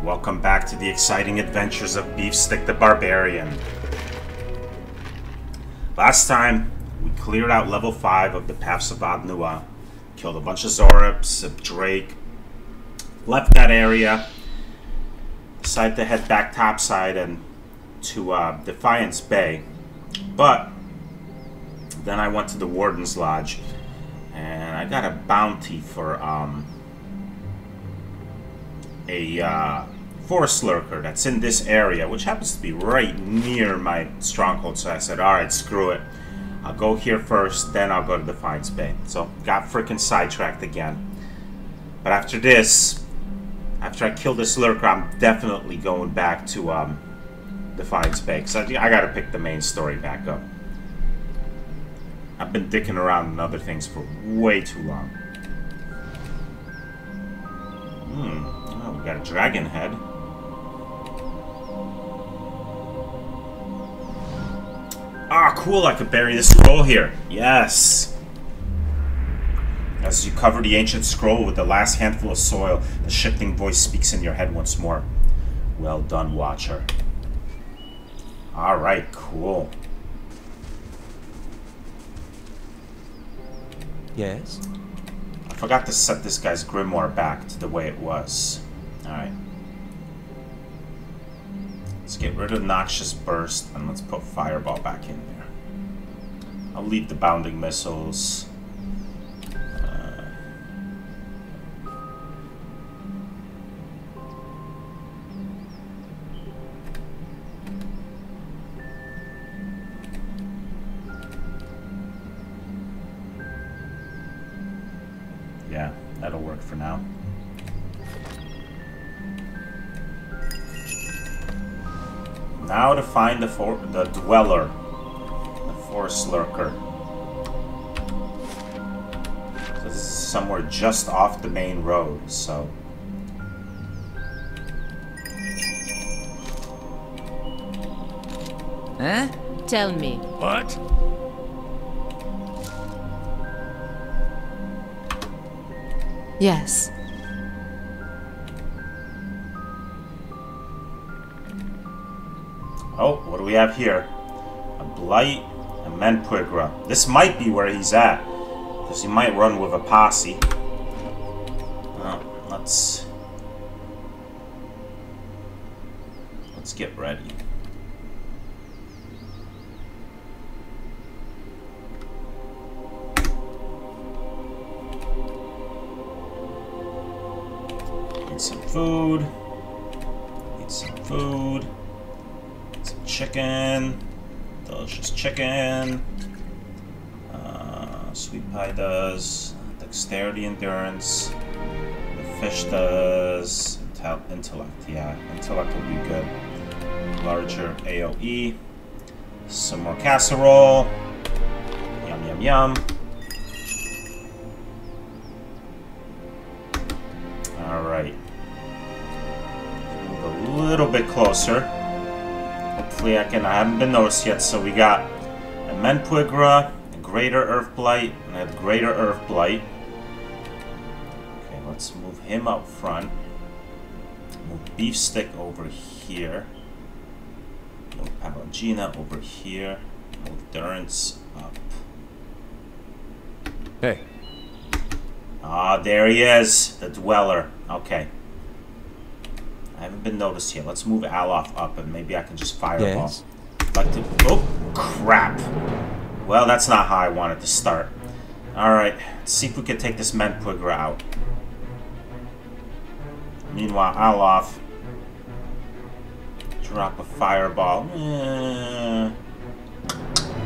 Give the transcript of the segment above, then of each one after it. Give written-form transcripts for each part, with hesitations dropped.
Welcome back to the exciting adventures of Beefstick the Barbarian. Last time, we cleared out level 5 of the Paths of Ad-Nua, killed a bunch of Zorops, a Drake, left that area, decided to head back topside and to Defiance Bay. But then I went to the Warden's Lodge, and I got a bounty for a forest lurker that's in this area, which happens to be right near my stronghold. So I said, alright, screw it. I'll go here first, then I'll go to Defiance Bay. So got freaking sidetracked again. But after this, after I kill this lurker, I'm definitely going back to Defiance Bay, because I gotta pick the main story back up. I've been dicking around in other things for way too long. Oh, we got a dragon head. Ah, cool, I could bury the scroll here. Yes! As you cover the ancient scroll with the last handful of soil, the shifting voice speaks in your head once more. Well done, Watcher. Alright, cool. Yes? I forgot to set this guy's grimoire back to the way it was. Alright. Let's get rid of Noxious Burst, and let's put Fireball back in there. I'll leave the Bounding Missiles. Yeah, that'll work for now. Now to find the Dweller, the Forest Lurker. So this is somewhere just off the main road, so... Huh? Tell me. What? Yes. Oh, what do we have here? A Blight, a Menpuigra. This might be where he's at, because he might run with a posse. Let's get ready. Need some food. Need some food. Some chicken. Delicious chicken. Sweet pie does. Dexterity, endurance. The fish does. Intellect. Yeah, intellect will be good. Larger AoE. Some more casserole. Yum, yum, yum. Alright. Move a little bit closer. Hopefully I haven't been noticed yet. So we got a Menpuigra, a Greater Earth Blight, and a Greater Earth Blight. Okay, let's move him up front. Move Beefstick over here. Move Palagina over here. Move Durance up. Hey. Ah, there he is, the Dweller. Okay. I haven't been noticed yet. Let's move Alof up, and maybe I can just fireball. Yes. Like to. Oh, crap. Well, that's not how I wanted to start. Alright, let's see if we can take this Menpuigra out. Meanwhile, Alof. Drop a fireball.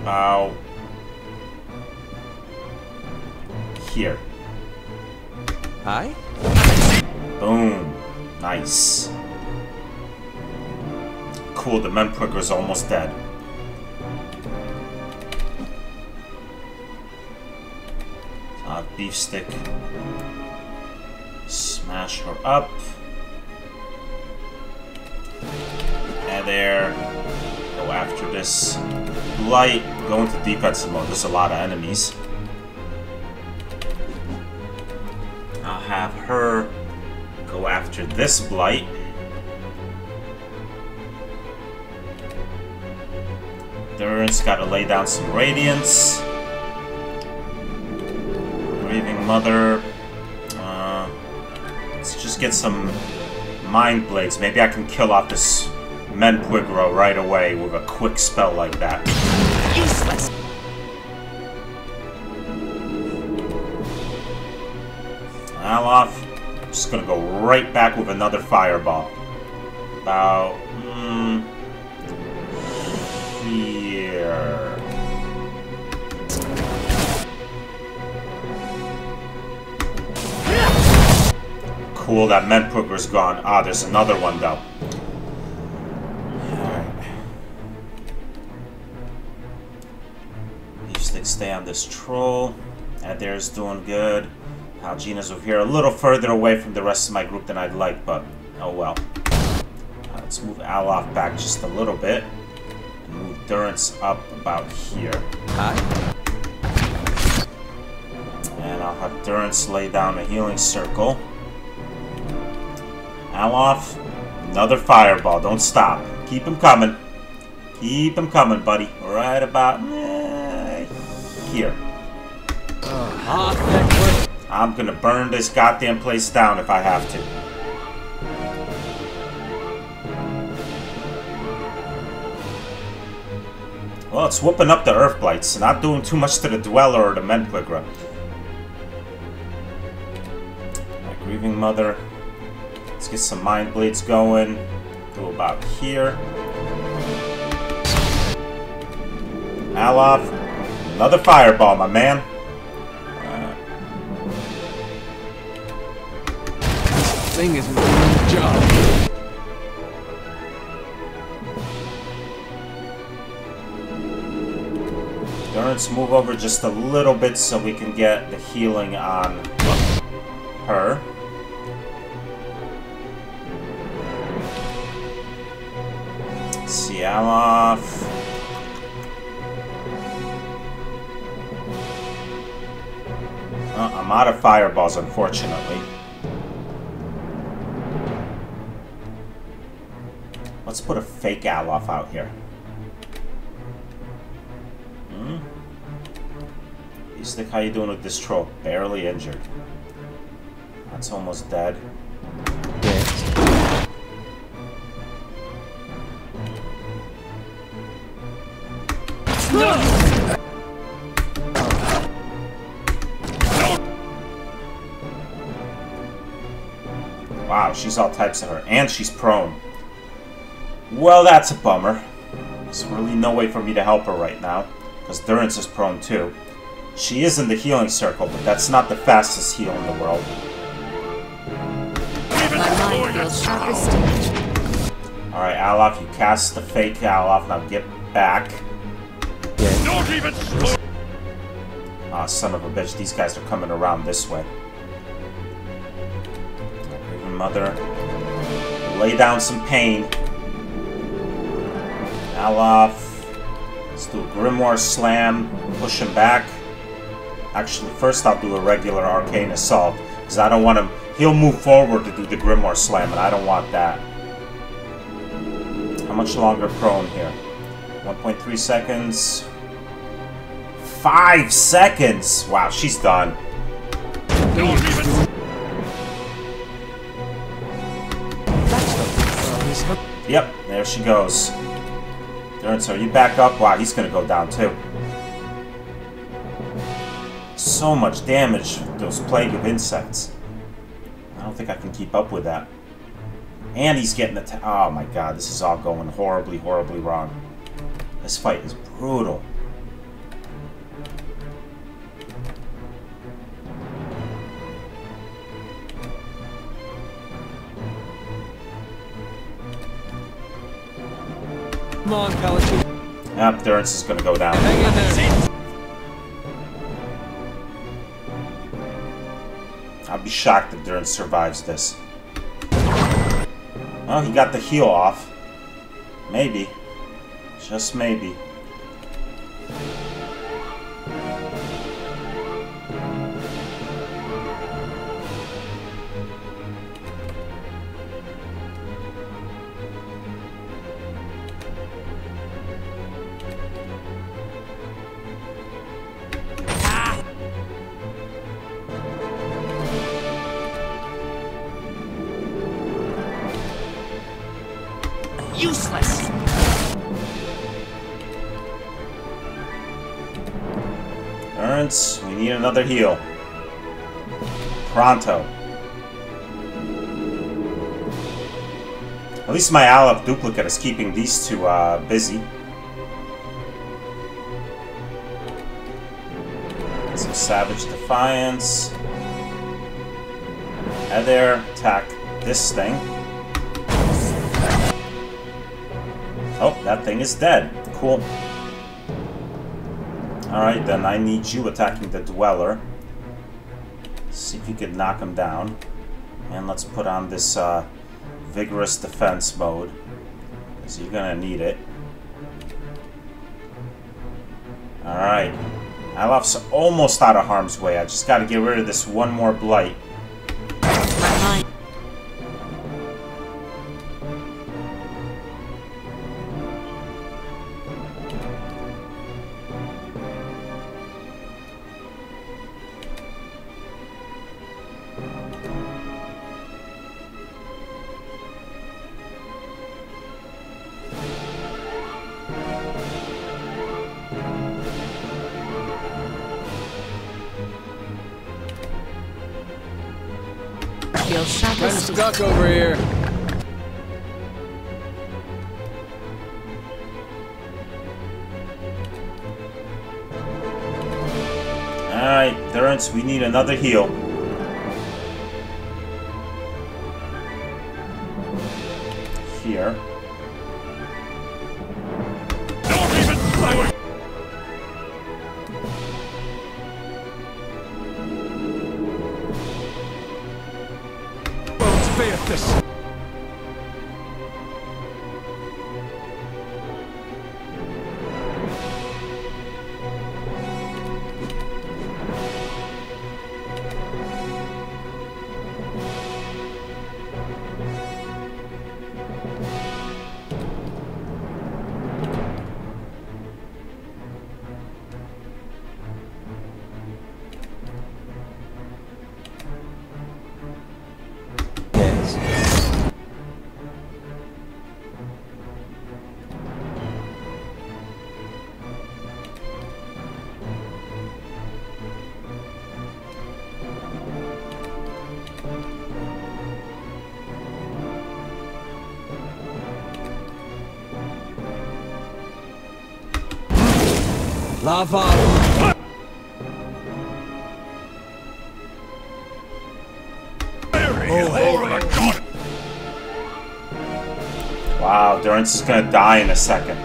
Ow. Here. Hi? Boom. Nice. Cool, the Menpuigra's almost dead. Beefstick. Smash her up. And there. Go after this Blight. Go into defensive mode. There's a lot of enemies. I'll have her go after this Blight. Durance gotta lay down some radiance. Grieving Mother. Let's just get some Mind Blades. Maybe I can kill off this Menpuigro right away with a quick spell like that. Useless. Alof. Just gonna go right back with another fireball. About here. Cool, that Menpuigro's gone. Ah, there's another one though. Alright. Leaf stay on this troll. Adair's doing good. Algina's over here, a little further away from the rest of my group than I'd like, but oh well. Let's move Alof back just a little bit. And move Durance up about here. Hi. And I'll have Durance lay down a healing circle. Alof, another fireball. Don't stop. Keep him coming. Keep him coming, buddy. Right about here. I'm gonna burn this goddamn place down if I have to. Well, it's whooping up the Earth Blights, not doing too much to the Dweller or the Menpuigra. My Grieving Mother. Let's get some Mind Blades going. To about here. Alof. Another fireball, my man. Thing isn't doing its job. Durance, move over just a little bit so we can get the healing on her. Alof. I'm out of fireballs, unfortunately. Let's put a fake Alof out here. Eastic, how you doing with this troll? Barely injured. That's almost dead. Wow, she's all types of her. And she's prone. Well, that's a bummer. There's really no way for me to help her right now. Because Durance is prone too. She is in the healing circle, but that's not the fastest heal in the world. Alright, Alof, you cast the fake Alof. Now get back. Ah, son of a bitch. These guys are coming around this way. Mother. Lay down some pain. Alof. Let's do a Grimoire Slam. Push him back. Actually, first I'll do a regular Arcane Assault. Because I don't want him... He'll move forward to do the Grimoire Slam, and I don't want that. How much longer prone here? 1.3 seconds. 5 seconds! Wow, she's done. Yep, there she goes. Durance, are you back up? Wow, he's gonna go down too. So much damage, those plague of insects. I don't think I can keep up with that. And he's getting the... Oh my god, this is all going horribly, horribly wrong. This fight is brutal. Come on, Paladin. Yep, Durance is gonna go down. Hang in there. I'd be shocked if Durance survives this. Well, he got the heal off. Maybe. Just maybe. useless. Ernst, we need another heal. Pronto. At least my Aleph duplicate is keeping these two busy. Some Savage Defiance. Head there, attack this thing. Oh, that thing is dead. Cool. Alright, then I need you attacking the Dweller. See if you can knock him down. And let's put on this vigorous defense mode, because you're gonna need it. Alright. Aloph's almost out of harm's way. I just gotta get rid of this one more blight. Kind of stuck over here. Alright, Durance, we need another heal. Here. Don't even play. At this. Lava. Wow, Durance is gonna die in a second.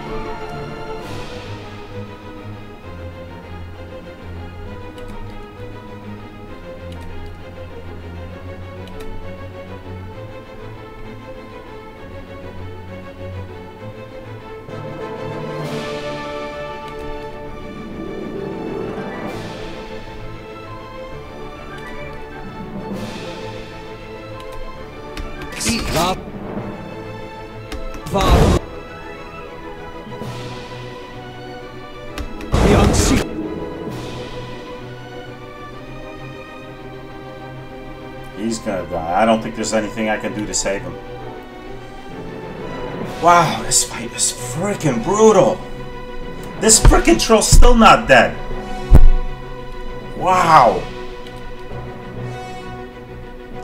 He's gonna die. I don't think there's anything I can do to save him. Wow, this fight is freaking brutal. This freaking troll's still not dead. Wow.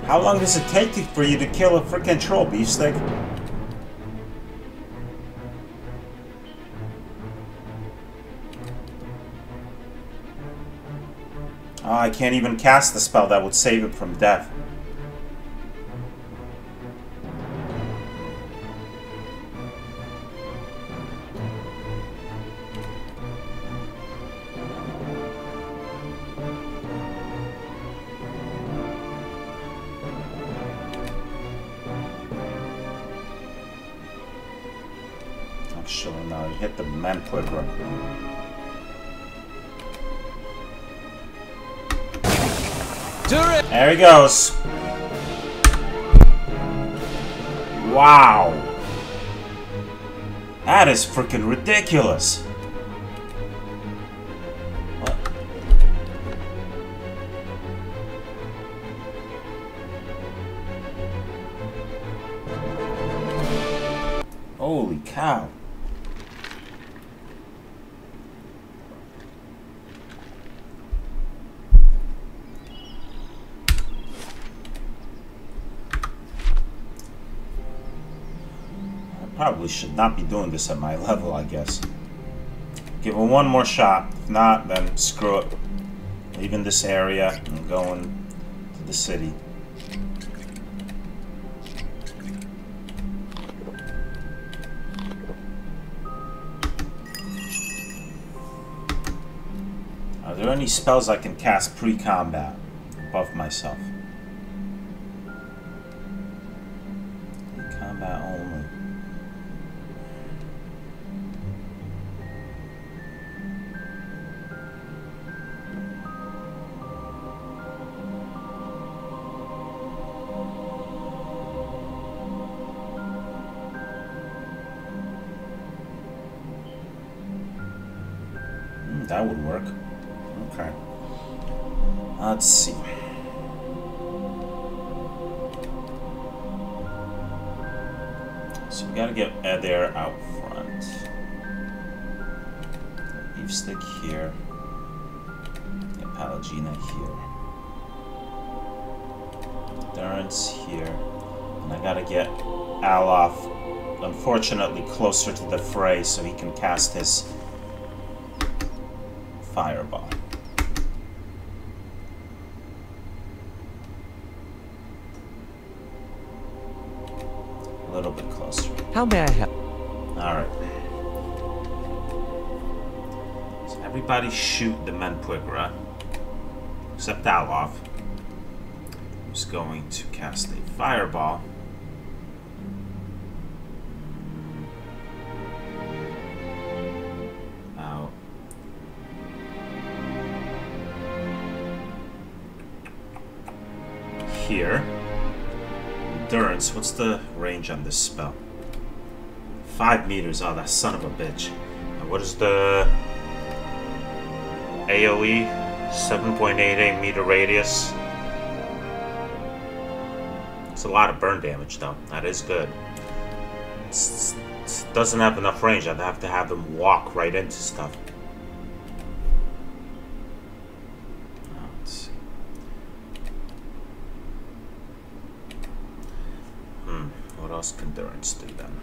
How long does it take for you to kill a freaking troll, Beefsteak? Oh, I can't even cast the spell that would save him from death. Actually, no, he hit the Manticore. There he goes. Wow. That is freaking ridiculous. What? Holy cow. Probably should not be doing this at my level, I guess. Give it one more shot. If not, then screw it. Leaving this area and going to the city. Are there any spells I can cast pre-combat above myself? Pre-combat only. That would work. Okay. Let's see. So we gotta get Adair out front. Beef stick here. Get Palagina here. Durance here. And I gotta get Alof, unfortunately, closer to the fray so he can cast his fireball. A little bit closer. How may I help? Alright. So everybody shoot the Menpuigra. Except Alof, who's going to cast a fireball. Here. Endurance, what's the range on this spell? 5 meters, oh that son of a bitch. And what is the AoE? 7.88 meter radius. It's a lot of burn damage though, that is good. It doesn't have enough range, I'd have to have them walk right into stuff. What else can Durance do then?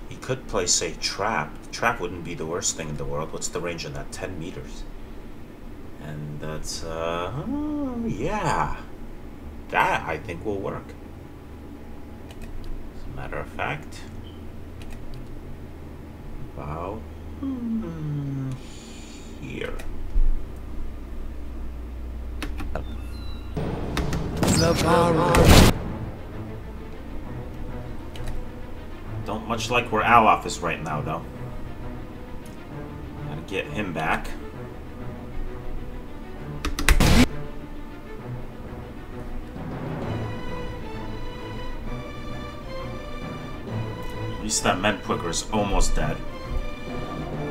He could place a trap. The trap wouldn't be the worst thing in the world. What's the range on that? 10 meters. And that's, yeah. That, I think, will work. As a matter of fact, about here. Don't much like where Alof is right now, though. Gotta get him back. At least that Menpuigra is almost dead.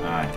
Alright.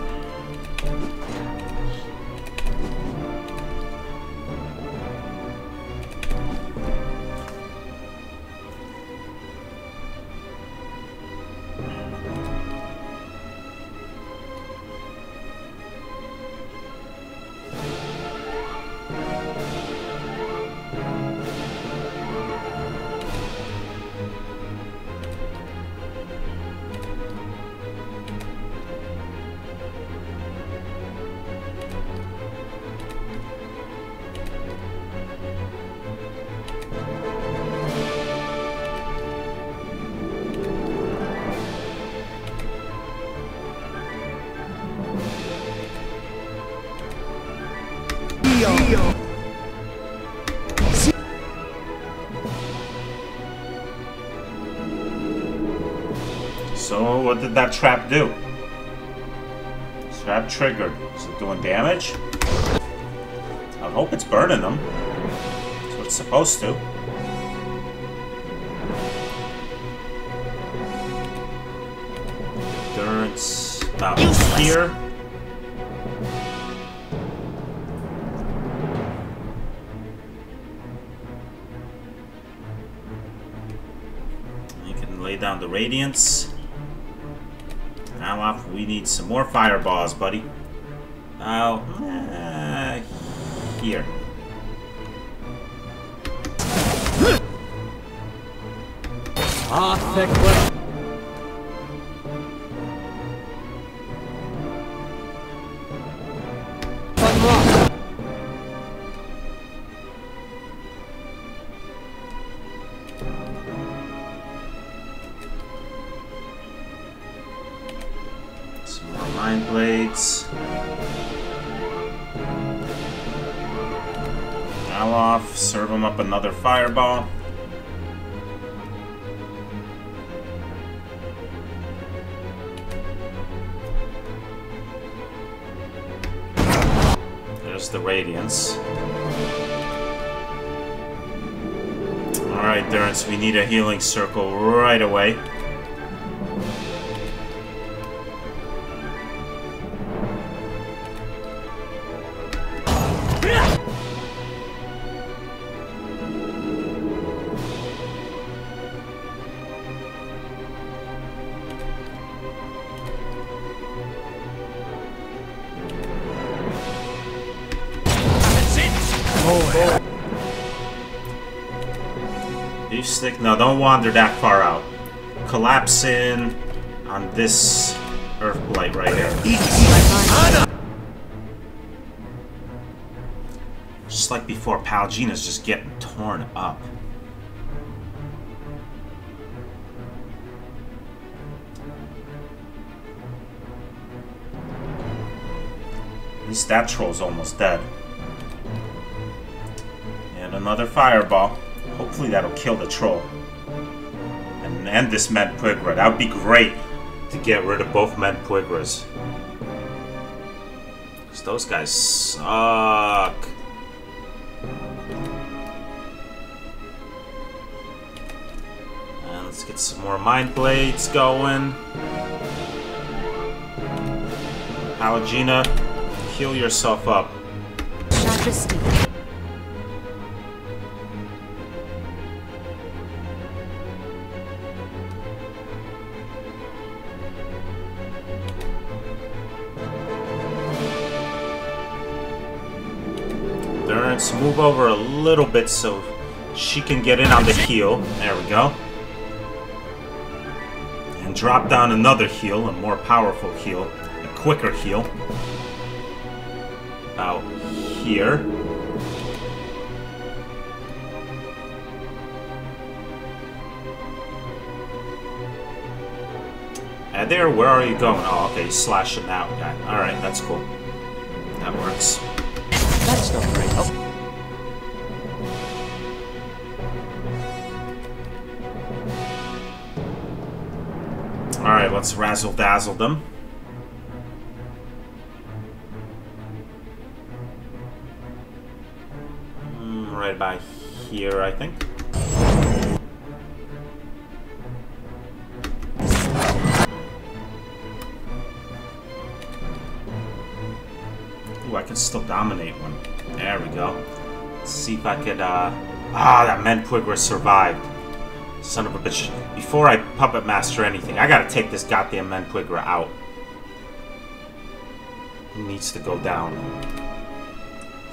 So, what did that trap do? Trap triggered. Is it doing damage? I hope it's burning them. That's what it's supposed to. Endurance about here. lay down the radiance. Now off, we need some more fireballs, buddy. Here. Thick one. Fun rock. Some more mind blades. Now off, serve him up another fireball. There's the radiance. Alright, Durance, we need a healing circle right away. Beef stick, no, don't wander that far out. Collapse in on this earth blight right here. Just like before, Palgina's just getting torn up. At least that troll's almost dead. And another fireball. Hopefully that'll kill the troll. And end this Medpuigra. That would be great to get rid of both Medpuigras. Because those guys suck. And let's get some more Mind Blades going. Palgina, heal yourself up. Durance, move over a little bit so she can get in on the heal. There we go. And drop down another heal, a more powerful heal, a quicker heal. About here. There, where are you going? Oh, okay, slashing that guy. Alright, that's cool. That works. That's not great. Oh. Alright, let's razzle-dazzle them. Right by here, I think. Ooh, I can still dominate one. There we go. Let's see if I could, that Medpuigra survived. Son of a bitch. Before I puppet master anything, I gotta take this goddamn Medpuigra out. He needs to go down.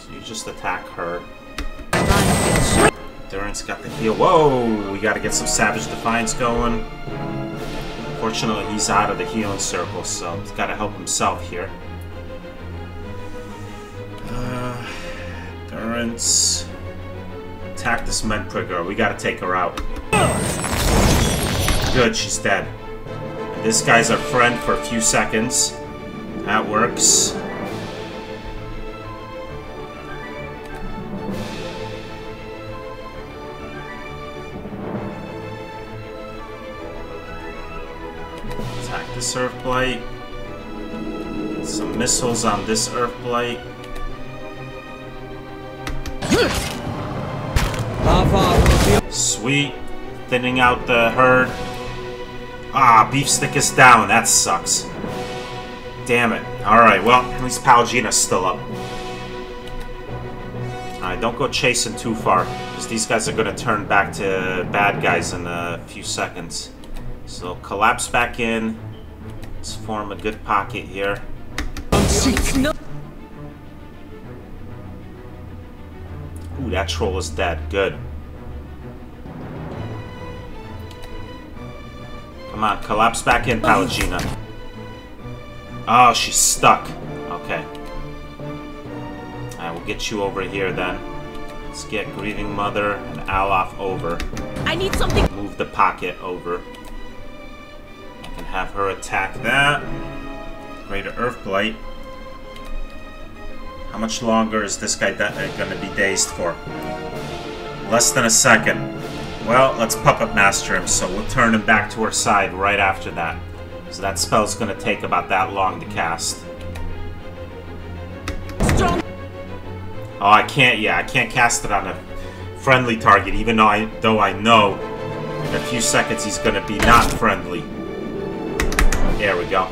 So you just attack her. Durance got the heal. Whoa! We gotta get some Savage Defiance going. Fortunately, he's out of the healing circle, so he's gotta help himself here. Durance. Attack this Medpuigra. We gotta take her out. Good, she's dead. And this guy's our friend for a few seconds. That works. Attack this Earth Blight. Some missiles on this Earth Blight. Sweet. Thinning out the herd. Ah, Beef Stick is down. That sucks. Damn it. Alright, well, at least Palgina's still up. Alright, don't go chasing too far, because these guys are going to turn back to bad guys in a few seconds. So collapse back in. Let's form a good pocket here. Ooh, that troll is dead. Good. Come on, collapse back in, Palagina. Oh, she's stuck. Okay. Alright, we'll get you over here then. Let's get Grieving Mother and Alof over. I need something. Move the pocket over. I can have her attack that. Greater Earthblight. How much longer is this guy gonna be dazed for? Less than a second. Well, let's Puppet Master him, so we'll turn him back to our side right after that. So that spell's gonna take about that long to cast. Strong. Oh, I can't cast it on a friendly target, even though I know in a few seconds he's gonna be not friendly. There we go.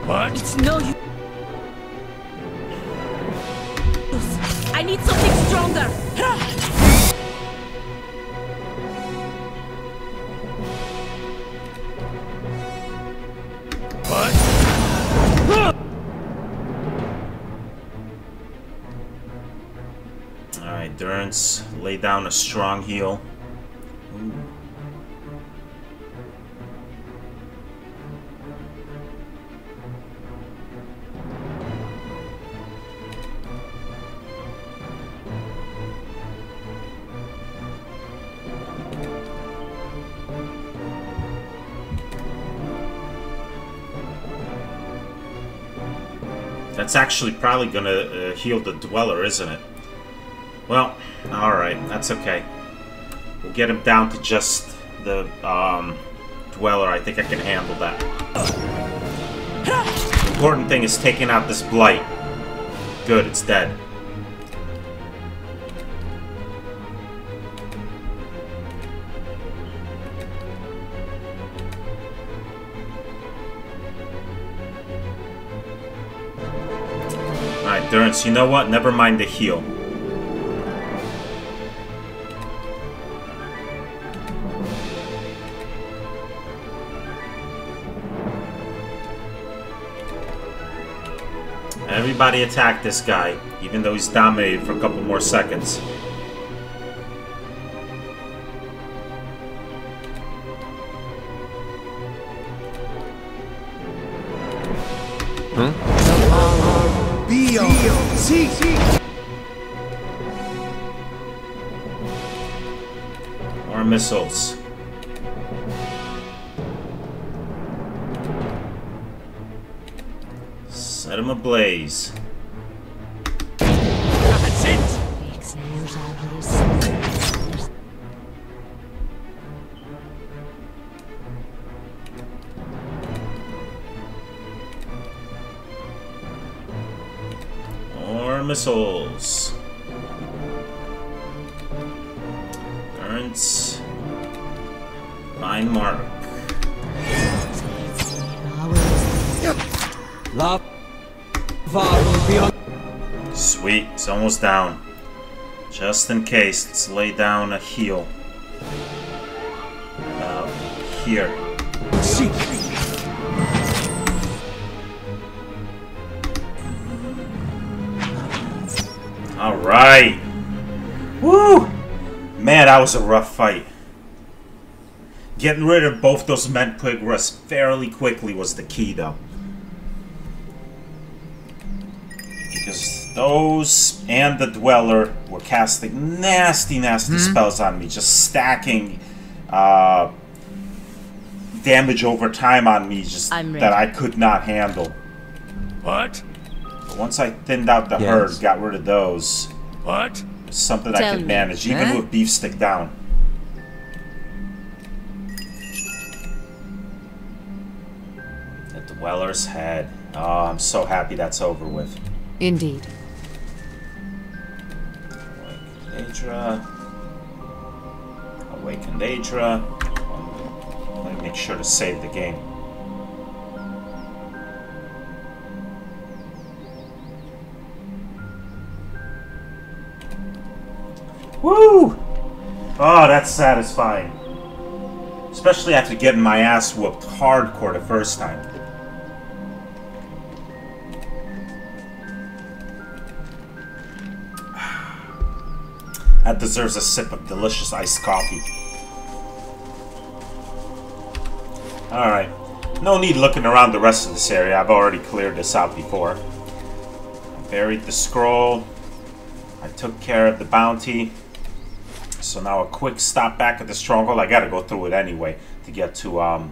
What? It's no use. I need something stronger. What? Alright, Durance, lay down a strong heal. Ooh. That's actually probably gonna heal the Dweller, isn't it? Well, alright, that's okay. We'll get him down to just the Dweller. I think I can handle that. The important thing is taking out this Blight. Good, it's dead. Alright, Durance, you know what? Never mind the heal. Everybody attack this guy, even though he's dominated for a couple more seconds. More missiles. Set him ablaze. That's it! More missiles. Durance. Fine mark. Sweet, it's almost down. Just in case, let's lay down a heal. Here. Alright! Woo! Man, that was a rough fight. Getting rid of both those Medquig Rusts fairly quickly was the key, though. Because those and the Dweller were casting nasty spells on me. Just stacking damage over time on me that I could not handle. What? But once I thinned out the herd, got rid of those, What? it's something I could manage, even with Beef Stick down. The Dweller's head. Oh, I'm so happy that's over with. Indeed. Daedra. Awakened Adra. Let me make sure to save the game. Woo! Oh, that's satisfying. Especially after getting my ass whooped hardcore the first time. That deserves a sip of delicious iced coffee. Alright. No need looking around the rest of this area. I've already cleared this out before. I buried the scroll. I took care of the bounty. So now a quick stop back at the stronghold. I gotta go through it anyway to get to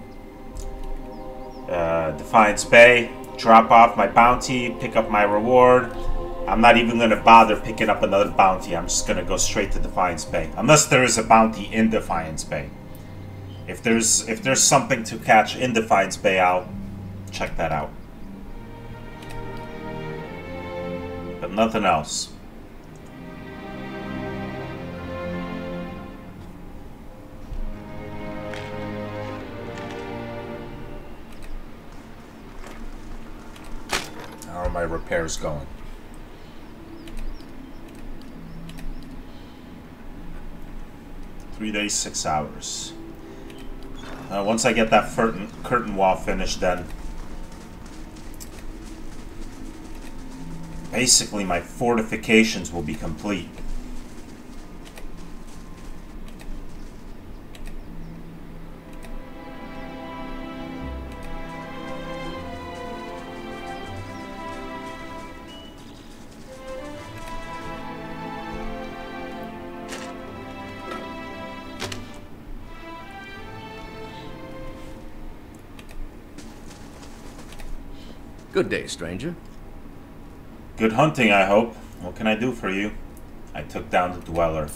Defiance Bay. Drop off my bounty. Pick up my reward. I'm not even going to bother picking up another bounty. I'm just going to go straight to Defiance Bay. Unless there is a bounty in Defiance Bay. If there's something to catch in Defiance Bay, I'll check that out. But nothing else. How are my repairs going? 3 days, 6 hours. Once I get that curtain wall finished, then basically my fortifications will be complete. Good day, stranger. Good hunting, I hope. What can I do for you? I took down the dweller.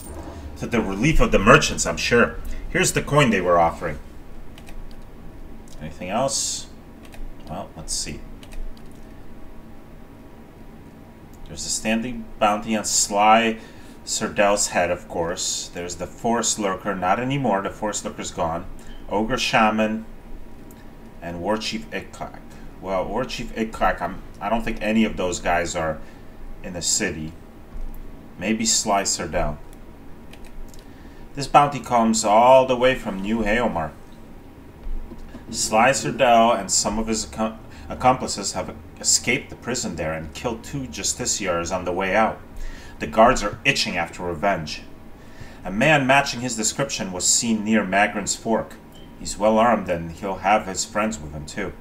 To the relief of the merchants, I'm sure. Here's the coin they were offering. Anything else? Well, let's see. There's a standing bounty on Sly Serdell's head, of course. There's the Forest Lurker. Not anymore. The Forest Lurker's gone. Ogre Shaman. And War Chief Iklak. Well, War Chief Iklak, I don't think any of those guys are in the city. Maybe Sly Serdell. This bounty comes all the way from New Haomar. Sly Serdell and some of his accomplices have escaped the prison there and killed 2 justiciars on the way out. The guards are itching after revenge. A man matching his description was seen near Magran's Fork. He's well armed and he'll have his friends with him too.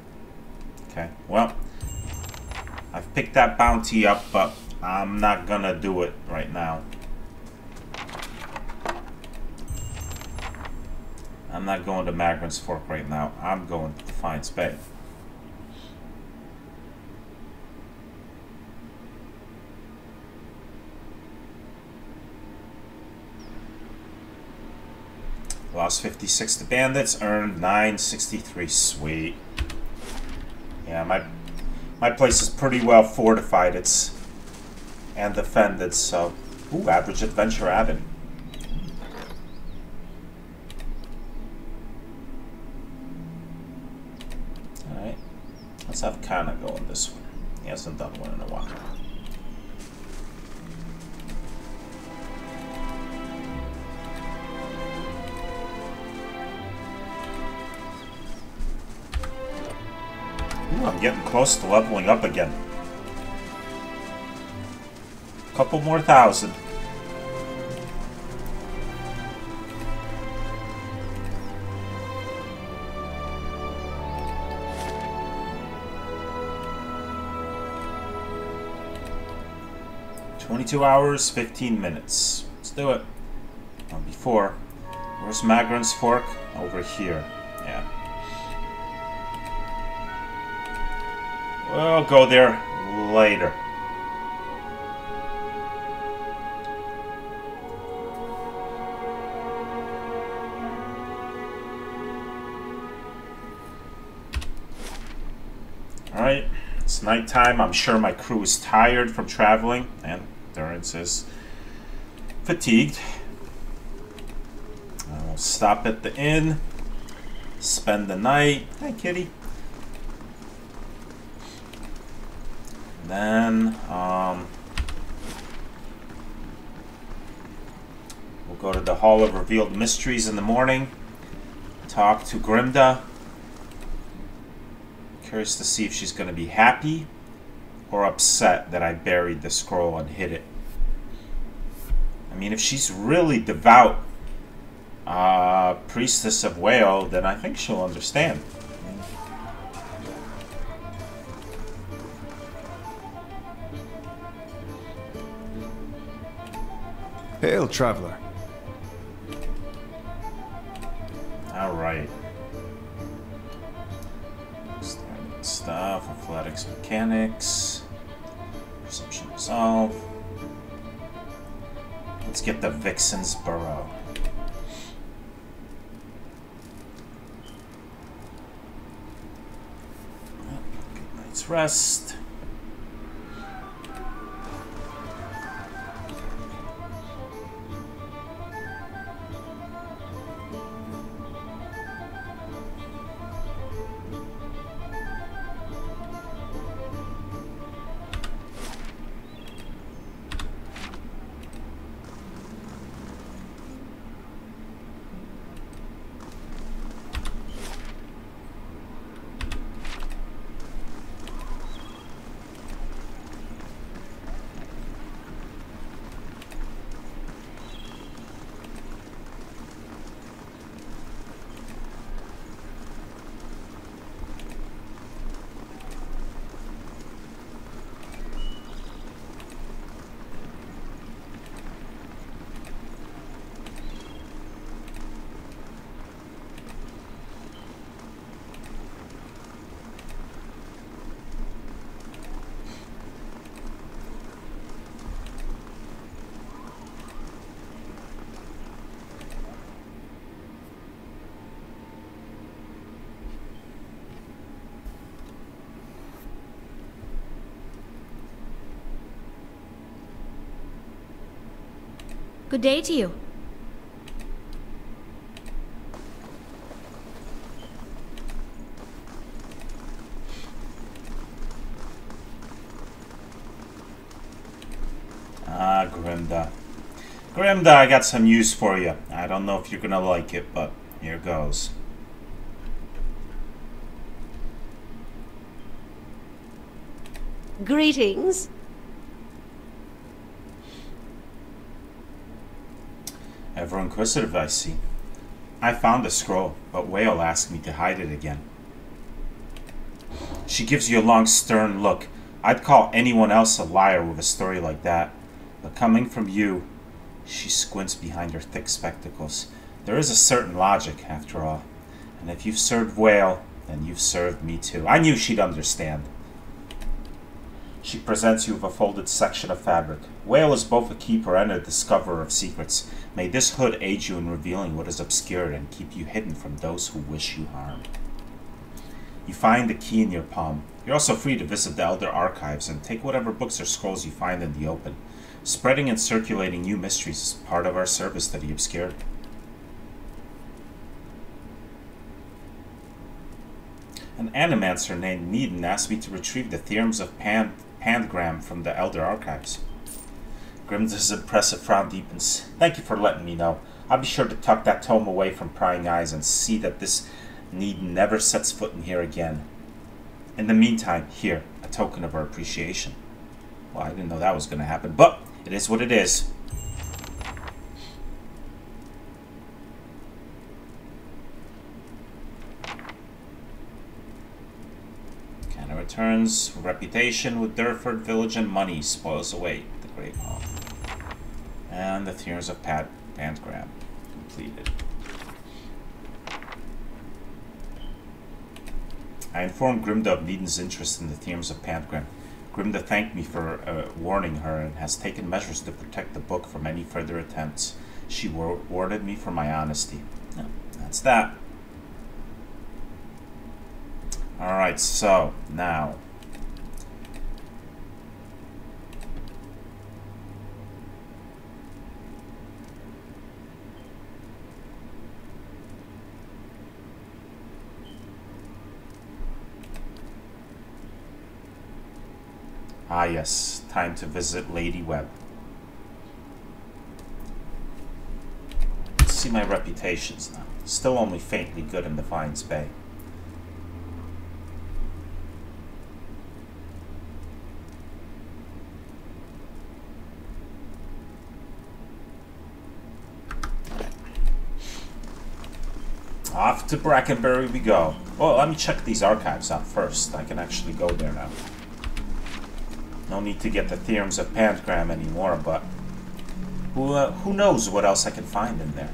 Okay, well, I've picked that bounty up, but I'm not gonna do it right now. I'm not going to Magran's Fork right now. I'm going to Defiance Bay. Lost 56 to bandits, earned 963. Sweet. Yeah, my place is pretty well fortified. And defended, so... Ooh, average adventure added. Alright. Let's have Kana go on this one. He hasn't done one in a while. Ooh, I'm getting close to leveling up again. Couple more thousand. "22 hours, 15 minutes. Let's do it. Well, before, where's Magran's Fork? Over here. Yeah. We'll go there later. Alright, it's nighttime. I'm sure my crew is tired from traveling, and Durance is fatigued. We'll stop at the inn, spend the night. Hi, kitty. Then, we'll go to the Hall of Revealed Mysteries in the morning. Talk to Grimda. Curious to see if she's going to be happy or upset that I buried the scroll and hid it. I mean, if she's really devout priestess of Whale, then I think she'll understand. Hail, traveler. All right. Standard stuff, athletics, mechanics, perception resolve. Let's get the Vixen's Burrow. Good night's rest. Good day to you. Ah, Grimda. Grimda, I got some use for you. I don't know if you're gonna like it, but here goes. Greetings. Ever inquisitive, I see. I found the scroll, but Whale asked me to hide it again. She gives you a long, stern look. I'd call anyone else a liar with a story like that. But coming from you, she squints behind her thick spectacles. There is a certain logic, after all. And if you've served Whale, then you've served me too. I knew she'd understand. She presents you with a folded section of fabric. Whale is both a keeper and a discoverer of secrets. May this hood aid you in revealing what is obscured and keep you hidden from those who wish you harm. You find the key in your palm. You're also free to visit the Elder Archives and take whatever books or scrolls you find in the open. Spreading and circulating new mysteries is part of our service to the obscured. An animancer named Needon asked me to retrieve the theorems of Pangram from the Elder Archives. Grimda's impressive frown deepens. Thank you for letting me know. I'll be sure to tuck that tome away from prying eyes and see that this Needon never sets foot in here again. In the meantime, here, a token of our appreciation. Well, I didn't know that was going to happen, but it is what it is. Canna returns. Reputation with Durford Village and money spoils away the Great Hall. And the Theorems of Pangram completed. I informed Grimda of Needon's interest in the Theorems of Pangram. Grimda thanked me for warning her and has taken measures to protect the book from any further attempts. She rewarded me for my honesty. Yeah, that's that. Alright, so now Ah yes, time to visit Lady Webb. Let's see my reputations now. Still only faintly good in Defiance Bay. Off to Brackenbury we go. Well, let me check these archives out first. I can actually go there now. No need to get the theorems of Pantgram anymore, but who knows what else I can find in there.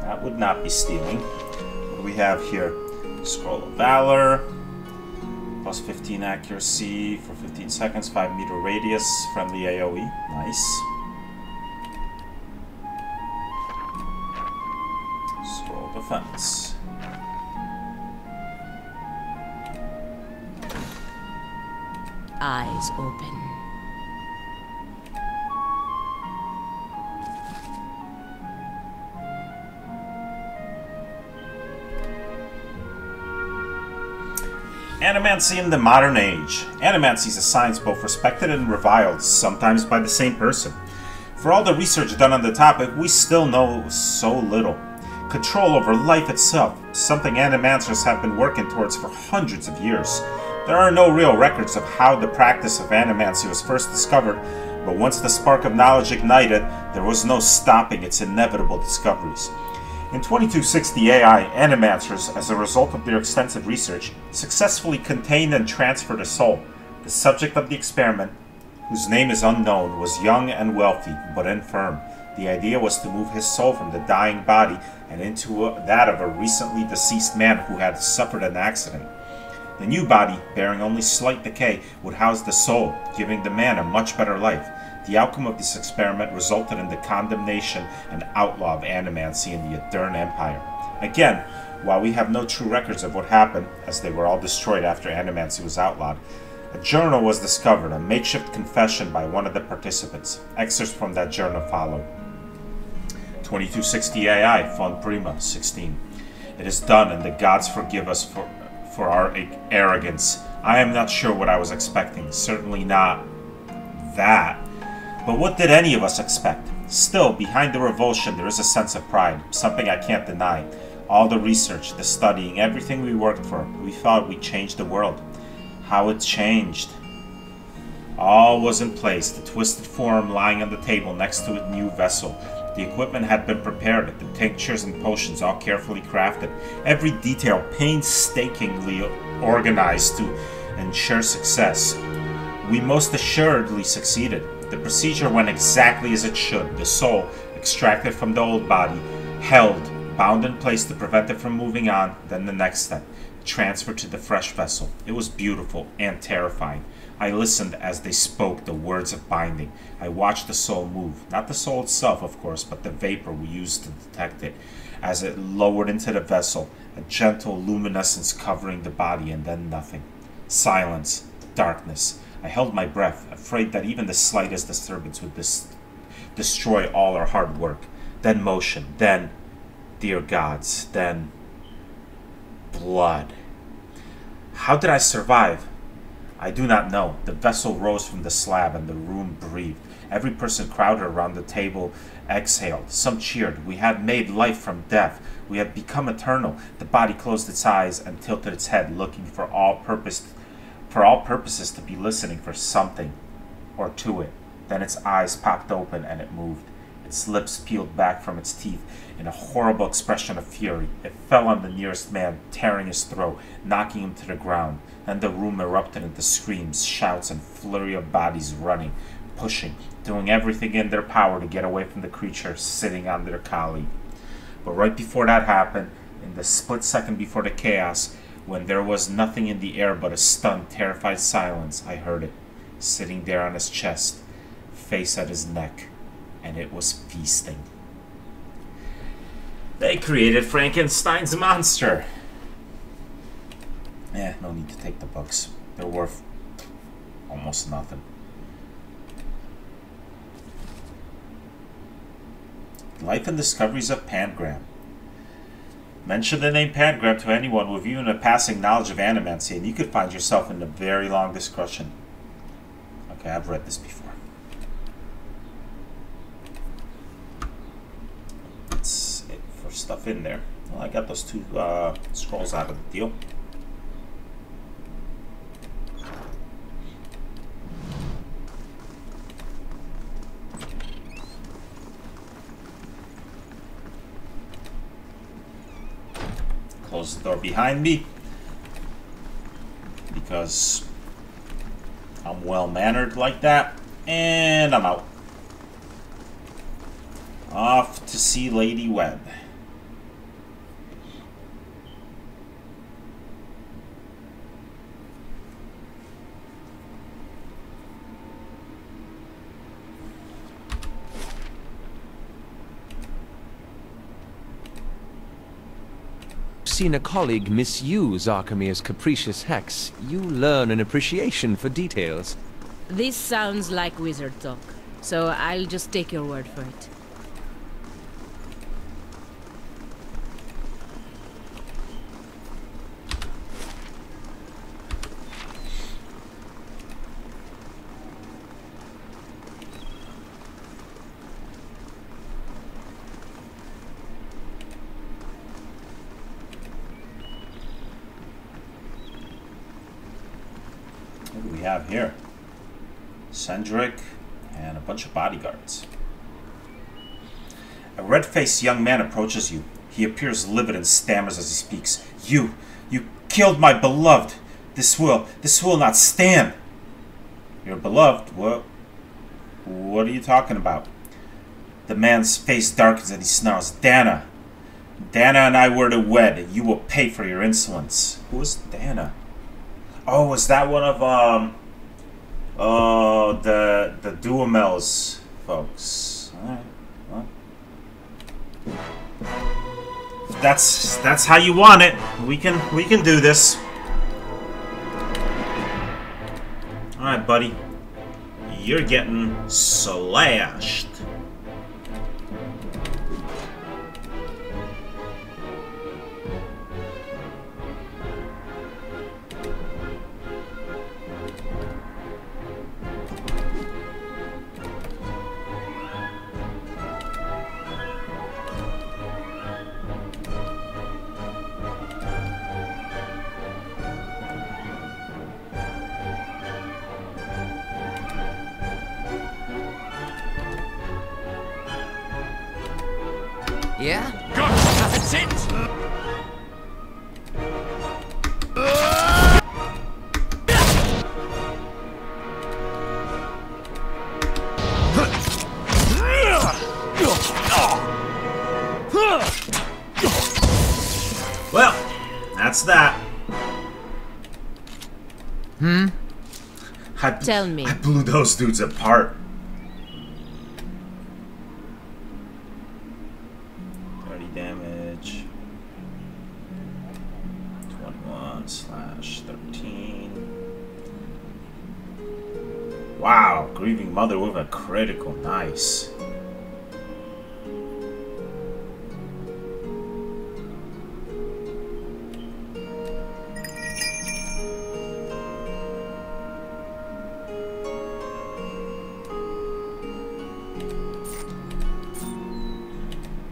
That would not be stealing. What do we have here? Scroll of Valor. Plus 15 accuracy for 15 seconds, 5 meter radius, friendly AoE. Nice. Scroll defense. Eyes open. Animancy in the modern age. Animancy is a science both respected and reviled, sometimes by the same person. For all the research done on the topic, we still know so little. Control over life itself, something animancers have been working towards for hundreds of years. There are no real records of how the practice of animancy was first discovered, but once the spark of knowledge ignited, there was no stopping its inevitable discoveries. In 2260 AI, animancers, as a result of their extensive research, successfully contained and transferred a soul. The subject of the experiment, whose name is unknown, was young and wealthy, but infirm. The idea was to move his soul from the dying body and into that of a recently deceased man who had suffered an accident. The new body, bearing only slight decay, would house the soul, giving the man a much better life. The outcome of this experiment resulted in the condemnation and outlaw of animancy in the Adern Empire. Again, while we have no true records of what happened, as they were all destroyed after animancy was outlawed, a journal was discovered, a makeshift confession by one of the participants. Excerpts from that journal follow. 2260 AI, Font Prima, 16. It is done, and the gods forgive us for our arrogance. I am not sure what I was expecting. Certainly not that. But what did any of us expect? Still, behind the revulsion there is a sense of pride, something I can't deny. All the research, the studying, everything we worked for, we thought we'd change the world. How it changed. All was in place, the twisted form lying on the table next to a new vessel. The equipment had been prepared, the tinctures and potions all carefully crafted, every detail painstakingly organized to ensure success. We most assuredly succeeded. The procedure went exactly as it should. The soul, extracted from the old body, held, bound in place to prevent it from moving on, then the next step, transfer to the fresh vessel. It was beautiful and terrifying. I listened as they spoke the words of binding. I watched the soul move. Not the soul itself, of course, but the vapor we used to detect it. As it lowered into the vessel, a gentle luminescence covering the body, and then nothing. Silence. Darkness. I held my breath, afraid that even the slightest disturbance would destroy all our hard work. Then motion. Then, dear gods, then blood. How did I survive? I do not know. The vessel rose from the slab and the room breathed. Every person crowded around the table exhaled. Some cheered. We had made life from death. We had become eternal. The body closed its eyes and tilted its head, looking for all purposes to be listening for something or to it. Then its eyes popped open and it moved. Its lips peeled back from its teeth in a horrible expression of fury. It fell on the nearest man, tearing his throat, knocking him to the ground. Then the room erupted into screams, shouts, and flurry of bodies running, pushing, doing everything in their power to get away from the creature sitting on their colleague. But right before that happened, in the split second before the chaos, when there was nothing in the air but a stunned, terrified silence, I heard it, sitting there on his chest, face at his neck, and it was feasting. They created Frankenstein's monster. No need to take the books. They're worth almost nothing. Life and Discoveries of Pangram. Mention the name Pangram to anyone with even a passing knowledge of animancy, and you could find yourself in a very long discussion. Okay, I've read this before. That's it for stuff in there. Well, I got those two scrolls out of the deal. Close the door behind me because I'm well-mannered like that, and I'm out. Off to see Lady Webb. Seen a colleague misuse Archimede's capricious hex, you learn an appreciation for details. This sounds like wizard talk, so I'll just take your word for it. What do we have here? Cendric and a bunch of bodyguards. A red-faced young man approaches you. He appears livid and stammers as he speaks. You killed my beloved. This will not stand. Your beloved? What are you talking about? The man's face darkens and he snarls. Dana and I were to wed. You will pay for your insolence. Who is Dana? Oh, is that one of the Duhamels folks? All right. Well, if that's how you want it. We can do this. All right, buddy. You're getting slashed. Yeah? That's it! Well, that's that. Tell me. I blew those dudes apart. 30 damage. 21/13. Wow, Grieving Mother with a critical. Nice.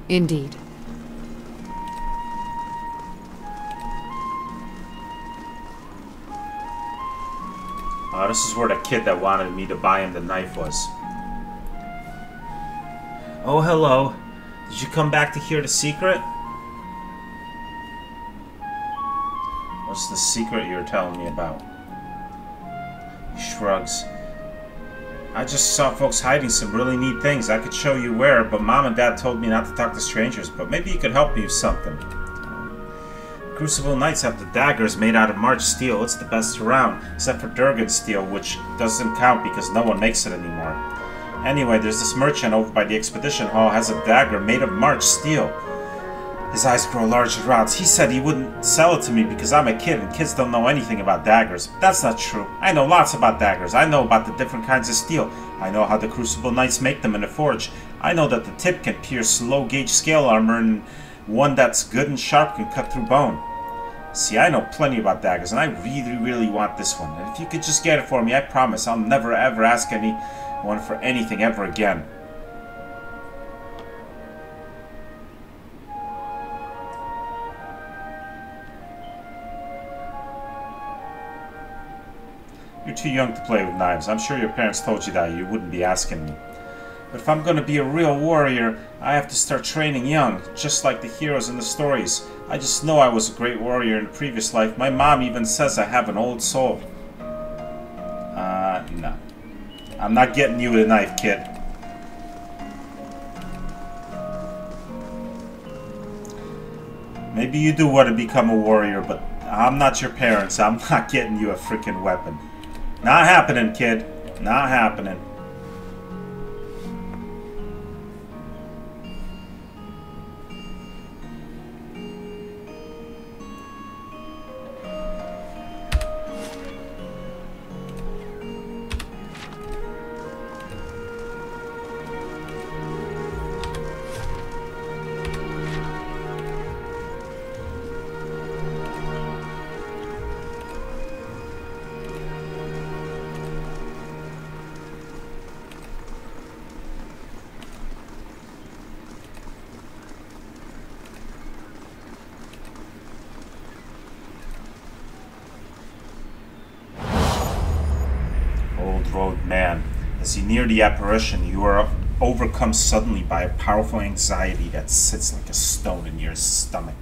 Indeed. This is where the kid that wanted me to buy him the knife was. Oh, hello. Did you come back to hear the secret? What's the secret you're telling me about? He shrugs. I just saw folks hiding some really neat things. I could show you where, but Mom and Dad told me not to talk to strangers, but maybe you could help me with something. Crucible Knights have the daggers made out of March steel. It's the best around, except for Durgan steel, which doesn't count because no one makes it anymore. Anyway, there's this merchant over by the Expedition Hall has a dagger made of March steel. His eyes grow large and round. He said he wouldn't sell it to me because I'm a kid and kids don't know anything about daggers. But that's not true. I know lots about daggers. I know about the different kinds of steel. I know how the Crucible Knights make them in a forge. I know that the tip can pierce low-gauge scale armor and one that's good and sharp can cut through bone. See, I know plenty about daggers and I really, really want this one. And if you could just get it for me, I promise I'll never ever ask anyone for anything ever again. You're too young to play with knives. I'm sure your parents told you that. You wouldn't be asking me. But if I'm gonna be a real warrior, I have to start training young, just like the heroes in the stories. I just know I was a great warrior in a previous life. My mom even says I have an old soul. No. I'm not getting you with a knife, kid. Maybe you do want to become a warrior, but I'm not your parents. I'm not getting you a freaking weapon. Not happening, kid. Not happening. Road man. As you near the apparition, you are overcome suddenly by a powerful anxiety that sits like a stone in your stomach.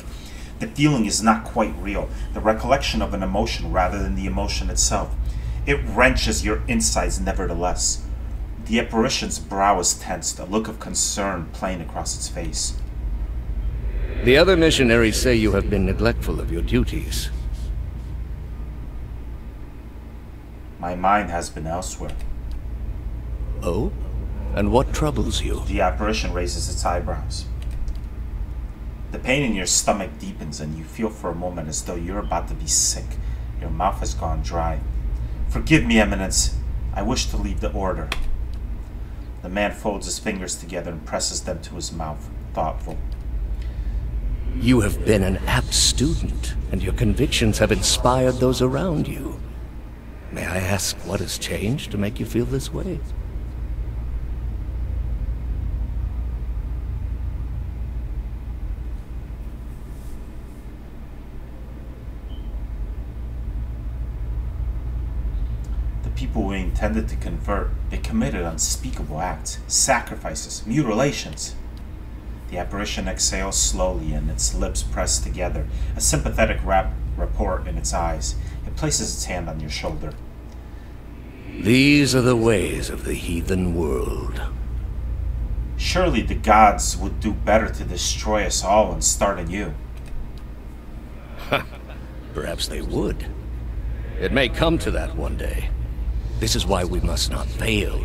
The feeling is not quite real, the recollection of an emotion rather than the emotion itself. It wrenches your insides nevertheless. The apparition's brow is tensed, a look of concern playing across its face. The other missionaries say you have been neglectful of your duties. My mind has been elsewhere. Oh? And what troubles you? The apparition raises its eyebrows. The pain in your stomach deepens and you feel for a moment as though you're about to be sick. Your mouth has gone dry. Forgive me, Eminence. I wish to leave the order. The man folds his fingers together and presses them to his mouth, thoughtful. You have been an apt student, and your convictions have inspired those around you. May I ask what has changed to make you feel this way? The people we intended to convert, they committed unspeakable acts, sacrifices, mutilations. The apparition exhales slowly and its lips press together, a sympathetic rapport in its eyes. It places its hand on your shoulder. These are the ways of the heathen world. Surely the gods would do better to destroy us all and start anew. Perhaps they would. It may come to that one day. This is why we must not fail.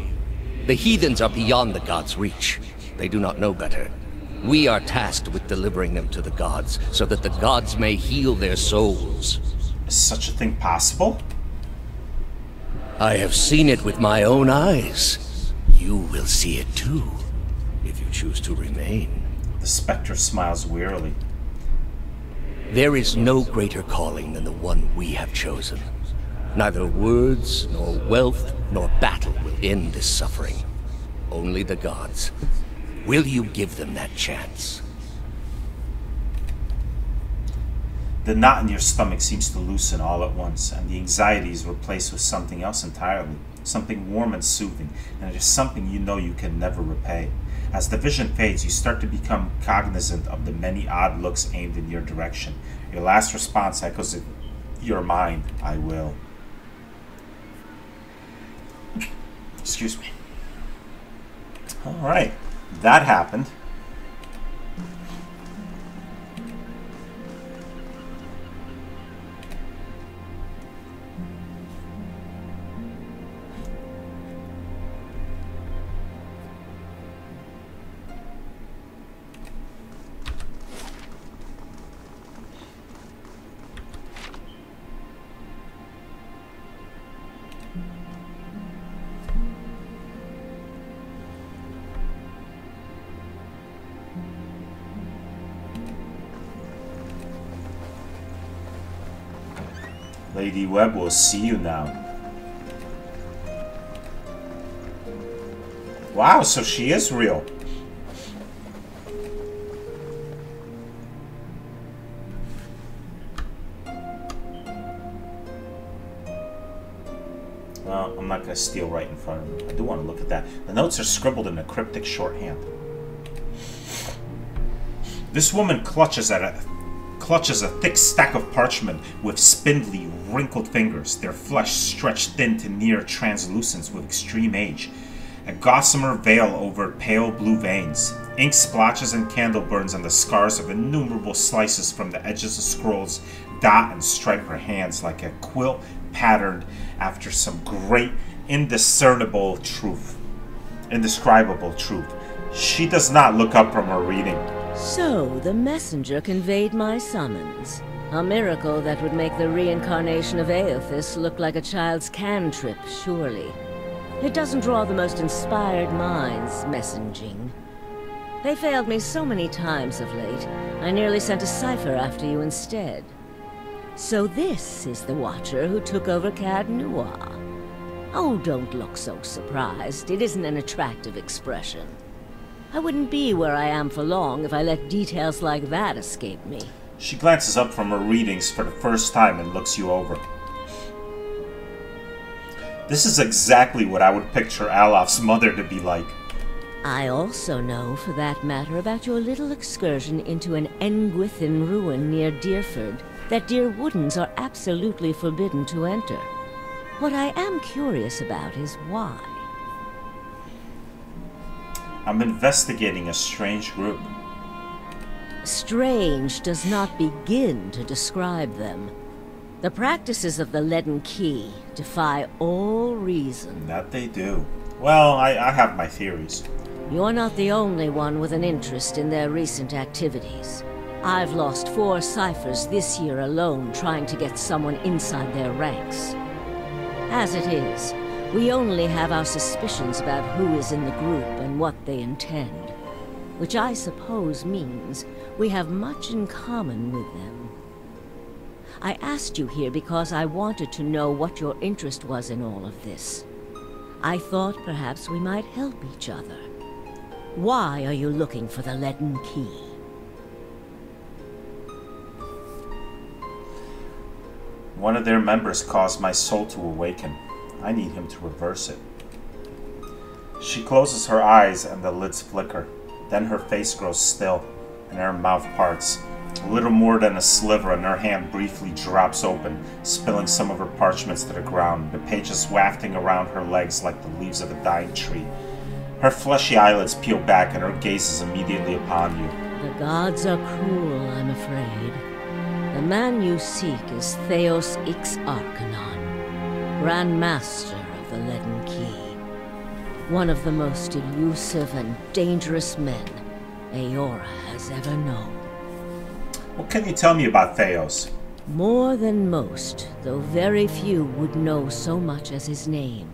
The heathens are beyond the gods' reach. They do not know better. We are tasked with delivering them to the gods, so that the gods may heal their souls. Is such a thing possible? I have seen it with my own eyes. You will see it too, if you choose to remain. The specter smiles wearily. There is no greater calling than the one we have chosen. Neither words, nor wealth, nor battle will end this suffering. Only the gods. Will you give them that chance? The knot in your stomach seems to loosen all at once, and the anxiety is replaced with something else entirely. Something warm and soothing, and it is something you know you can never repay. As the vision fades, you start to become cognizant of the many odd looks aimed in your direction. Your last response echoes in your mind, I will. Excuse me. Alright, that happened. Lady Webb will see you now. Wow, so she is real. Well, I'm not going to steal right in front of me. I do want to look at that. The notes are scribbled in a cryptic shorthand. This woman clutches a thick stack of parchment with spindly, wrinkled fingers, their flesh stretched thin to near translucence with extreme age. A gossamer veil over pale blue veins. Ink splotches and candle burns on the scars of innumerable slices from the edges of scrolls dot and stripe her hands like a quilt patterned after some great indiscernible truth. Indescribable truth. She does not look up from her reading. So, the messenger conveyed my summons. A miracle that would make the reincarnation of Aethys look like a child's cantrip, surely. It doesn't draw the most inspired minds, messaging. They failed me so many times of late, I nearly sent a cipher after you instead. So this is the Watcher who took over Cad Noir. Oh, don't look so surprised. It isn't an attractive expression. I wouldn't be where I am for long if I let details like that escape me. She glances up from her readings for the first time and looks you over. This is exactly what I would picture Alof's mother to be like. I also know, for that matter, about your little excursion into an Engwithan ruin near Deerford that dear Woodens are absolutely forbidden to enter. What I am curious about is why. I'm investigating a strange group. Strange does not begin to describe them. The practices of the Leaden Key defy all reason. That they do. Well, I have my theories. You're not the only one with an interest in their recent activities. I've lost 4 ciphers this year alone trying to get someone inside their ranks. As it is, we only have our suspicions about who is in the group and what they intend, which I suppose means we have much in common with them. I asked you here because I wanted to know what your interest was in all of this. I thought perhaps we might help each other. Why are you looking for the Leaden Key? One of their members caused my soul to awaken. I need him to reverse it. She closes her eyes and the lids flicker. Then her face grows still and her mouth parts. A little more than a sliver and her hand briefly drops open, spilling some of her parchments to the ground, the pages wafting around her legs like the leaves of a dying tree. Her fleshy eyelids peel back and her gaze is immediately upon you. The gods are cruel, I'm afraid. The man you seek is Theos Ix Arcanon, Grand Master of the Leaden Key. One of the most elusive and dangerous men Eora has ever known. What can you tell me about Theos? More than most, though very few would know so much as his name.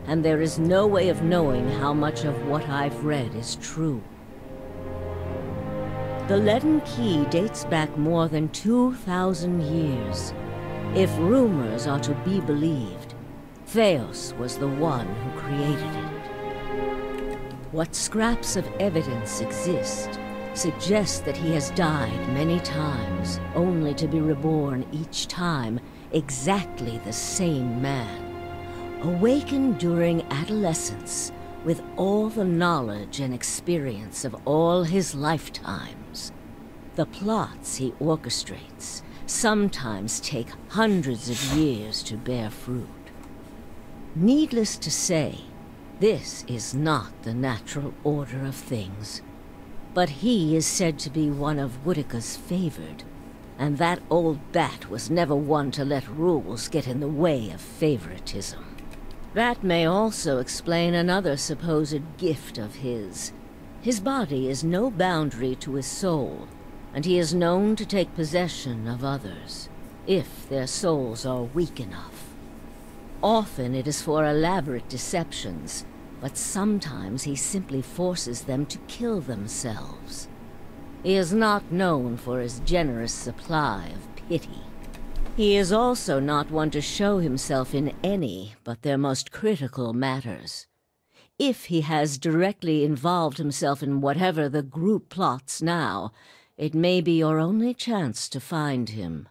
And there is no way of knowing how much of what I've read is true. The Leaden Key dates back more than 2,000 years. If rumors are to be believed, Theos was the one who created it. What scraps of evidence exist suggest that he has died many times, only to be reborn each time exactly the same man. Awakened during adolescence with all the knowledge and experience of all his lifetimes. The plots he orchestrates sometimes take hundreds of years to bear fruit. Needless to say, this is not the natural order of things. But he is said to be one of Woodica's favored, and that old bat was never one to let rules get in the way of favoritism. That may also explain another supposed gift of his. His body is no boundary to his soul, and he is known to take possession of others, if their souls are weak enough. Often it is for elaborate deceptions, but sometimes he simply forces them to kill themselves. He is not known for his generous supply of pity. He is also not one to show himself in any but their most critical matters. If he has directly involved himself in whatever the group plots now, it may be your only chance to find him.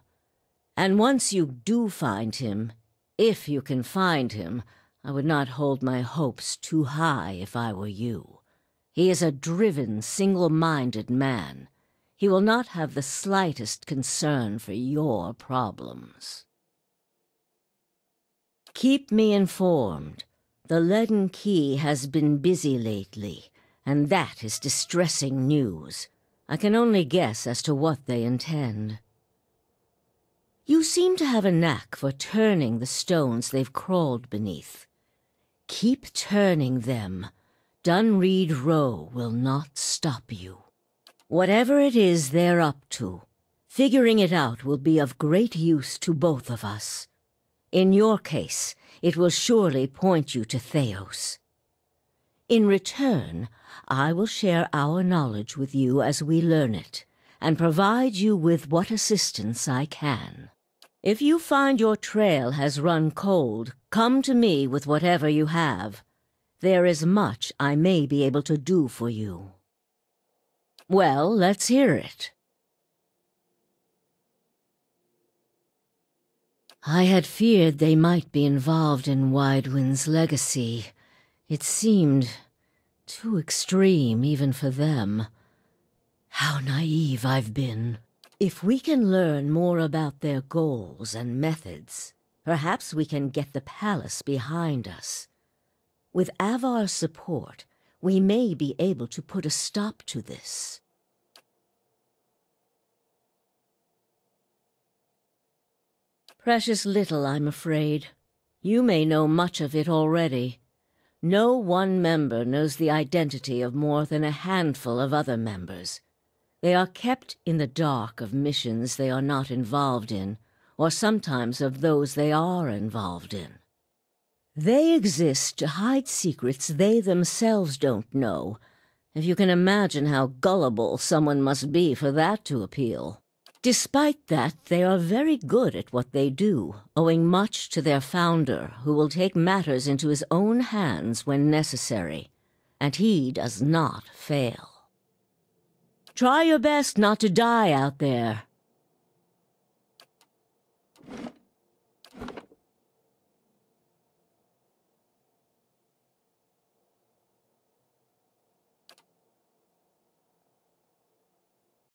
And once you do find him, if you can find him, I would not hold my hopes too high if I were you. He is a driven, single-minded man. He will not have the slightest concern for your problems. Keep me informed. The Leaden Key has been busy lately, and that is distressing news. I can only guess as to what they intend. You seem to have a knack for turning the stones they've crawled beneath. Keep turning them. Dunreed Row will not stop you. Whatever it is they're up to, figuring it out will be of great use to both of us. In your case, it will surely point you to Theos. In return, I will share our knowledge with you as we learn it, and provide you with what assistance I can. If you find your trail has run cold, come to me with whatever you have. There is much I may be able to do for you. Well, let's hear it. I had feared they might be involved in Widewind's legacy. It seemed too extreme even for them. How naive I've been. If we can learn more about their goals and methods, perhaps we can get the palace behind us. With Avar's support, we may be able to put a stop to this. Precious little, I'm afraid. You may know much of it already. No one member knows the identity of more than a handful of other members. They are kept in the dark of missions they are not involved in, or sometimes of those they are involved in. They exist to hide secrets they themselves don't know, if you can imagine how gullible someone must be for that to appeal. Despite that, they are very good at what they do, owing much to their founder, who will take matters into his own hands when necessary, and he does not fail. Try your best not to die out there.